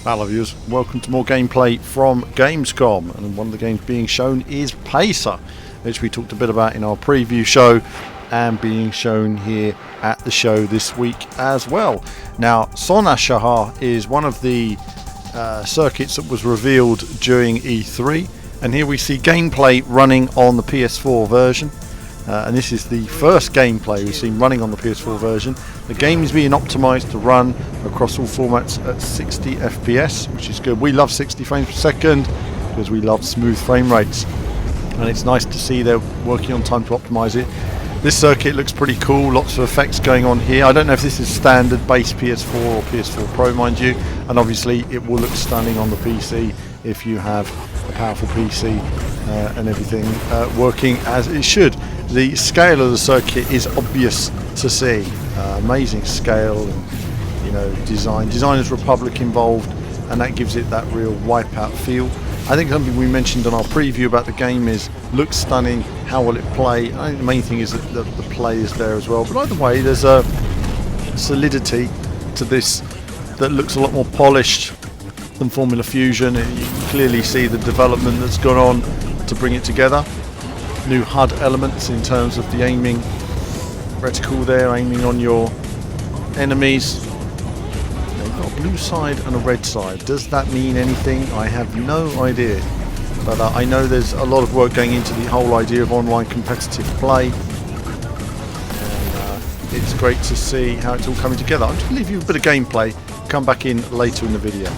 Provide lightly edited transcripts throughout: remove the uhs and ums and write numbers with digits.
Hello viewers, welcome to more gameplay from Gamescom, and one of the games being shown is Pacer, which we talked a bit about in our preview show and being shown here at the show this week as well. Now, Sona Shahar is one of the circuits that was revealed during E3, and here we see gameplay running on the PS4 version. And this is the first gameplay we've seen running on the PS4 version. The game is being optimized to run across all formats at 60 FPS, which is good. We love 60 frames per second because we love smooth frame rates, and it's nice to see they're working on time to optimize it. This circuit looks pretty cool, lots of effects going on here. I don't know if this is standard base PS4 or PS4 Pro, mind you, and obviously it will look stunning on the PC if you have a powerful PC and everything working as it should. The scale of the circuit is obvious to see. Amazing scale and Designers Republic involved, and that gives it that real Wipeout feel. I think something we mentioned on our preview about the game is looks stunning, how will it play? I think the main thing is that the play is there as well, but either way there's a solidity to this that looks a lot more polished than Formula Fusion. You can clearly see the development that's gone on to bring it together. New HUD elements in terms of the aiming reticle there, aiming on your enemies. Now you've got a blue side and a red side. Does that mean anything? I have no idea. But I know there's a lot of work going into the whole idea of online competitive play. And it's great to see how it's all coming together. I'm just going to leave you a bit of gameplay, come back in later in the video.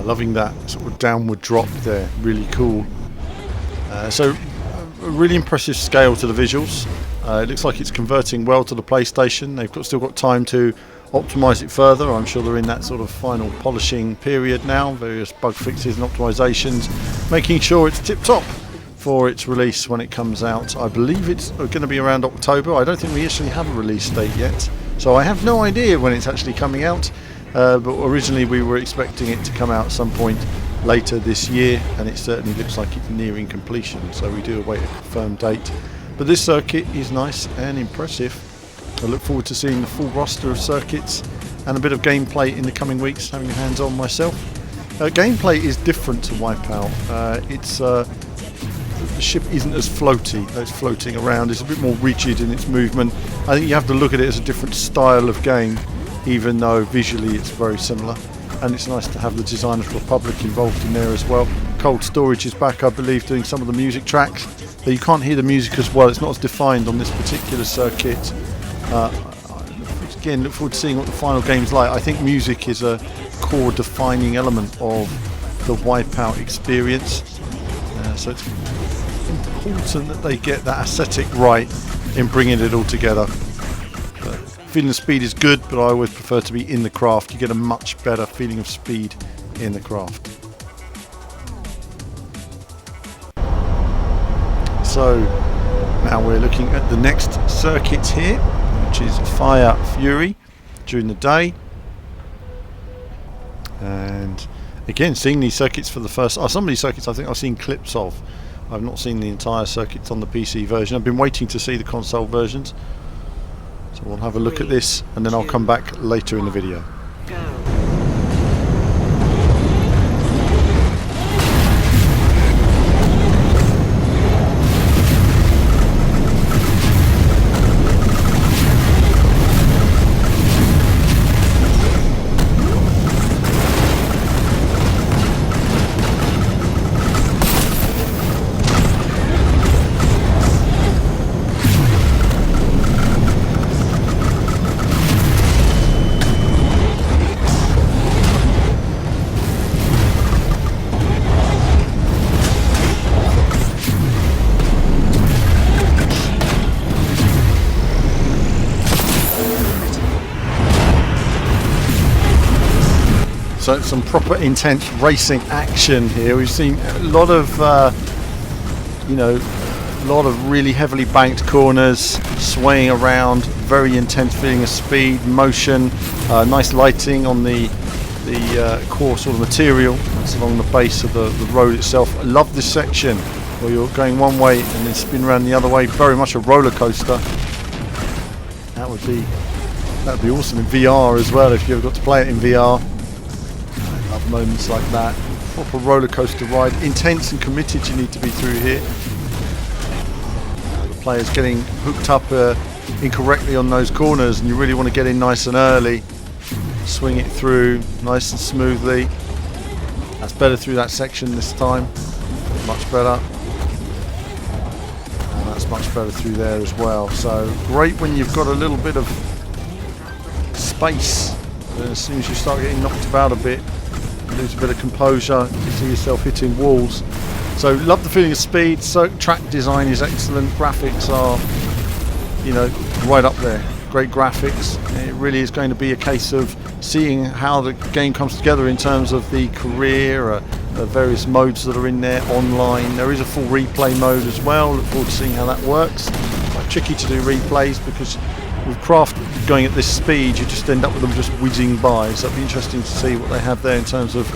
Loving that sort of downward drop there, really cool. So a really impressive scale to the visuals. It looks like it's converting well to the PlayStation. They've still got time to optimize it further. I'm sure they're in that sort of final polishing period now, various bug fixes and optimizations, making sure it's tip top for its release when it comes out. I believe it's going to be around October. I don't think we actually have a release date yet, so I have no idea when it's actually coming out. But originally we were expecting it to come out at some point later this year, and it certainly looks like it's nearing completion, so we do await a confirmed date. But this circuit is nice and impressive. I look forward to seeing the full roster of circuits and a bit of gameplay in the coming weeks, having a hands on myself. Gameplay is different to Wipeout. The ship isn't as floaty, it's floating around, it's a bit more rigid in its movement. I think you have to look at it as a different style of game, even though visually it's very similar, and it's nice to have the Designers Republic involved in there as well. Cold Storage is back, I believe, doing some of the music tracks, but you can't hear the music as well, it's not as defined on this particular circuit. Again, look forward to seeing what the final game's like. I think music is a core defining element of the Wipeout experience, so it's important that they get that aesthetic right in bringing it all together. Feeling of speed is good, but I always prefer to be in the craft. You get a much better feeling of speed in the craft. So now we're looking at the next circuit here, which is Fire Fury during the day. And again, seeing these circuits for the first... some of these circuits I think I've seen clips of. I've not seen the entire circuits on the PC version. I've been waiting to see the console versions. So we'll have a look at this, and then I'll come back later in the video. So it's some proper intense racing action here. We've seen a lot of, you know, a lot of really heavily banked corners, swaying around, very intense feeling of speed, motion, nice lighting on the core sort of material that's along the base of the road itself. I love this section where you're going one way and then spin around the other way, very much a roller coaster. That would be awesome in VR as well if you ever got to play it in VR. I love moments like that. Proper roller coaster ride, intense and committed you need to be through here. The players getting hooked up incorrectly on those corners, and you really want to get in nice and early. Swing it through nice and smoothly. That's better through that section this time. Much better. And that's much better through there as well. So great when you've got a little bit of space. As soon as you start getting knocked about a bit, you lose a bit of composure, you see yourself hitting walls. So love the feeling of speed. So track design is excellent. Graphics are, you know, right up there. Great graphics. It really is going to be a case of seeing how the game comes together in terms of the career, the various modes that are in there online. There is a full replay mode as well. Look forward to seeing how that works. Quite tricky to do replays because with craft going at this speed, you just end up with them just whizzing by. So it'll be interesting to see what they have there in terms of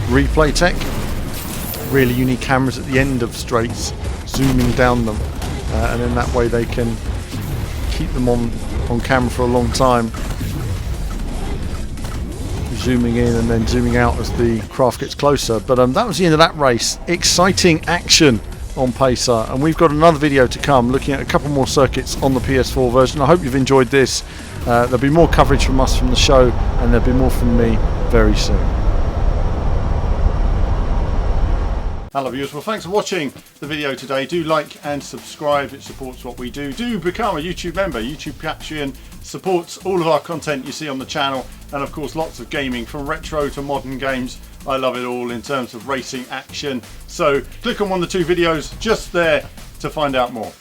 replay tech. Really unique cameras at the end of straights, zooming down them, and then that way they can keep them on camera for a long time, zooming in and then zooming out as the craft gets closer. But that was the end of that race. Exciting action on Pacer, and we've got another video to come looking at a couple more circuits on the PS4 version. I hope you've enjoyed this. There'll be more coverage from us from the show, and there'll be more from me very soon. Hello viewers, well thanks for watching the video today. Do like and subscribe, it supports what we do. Do become a YouTube member. YouTube Patreon supports all of our content you see on the channel, and of course lots of gaming from retro to modern games. I love it all in terms of racing action. So click on one of the two videos just there to find out more.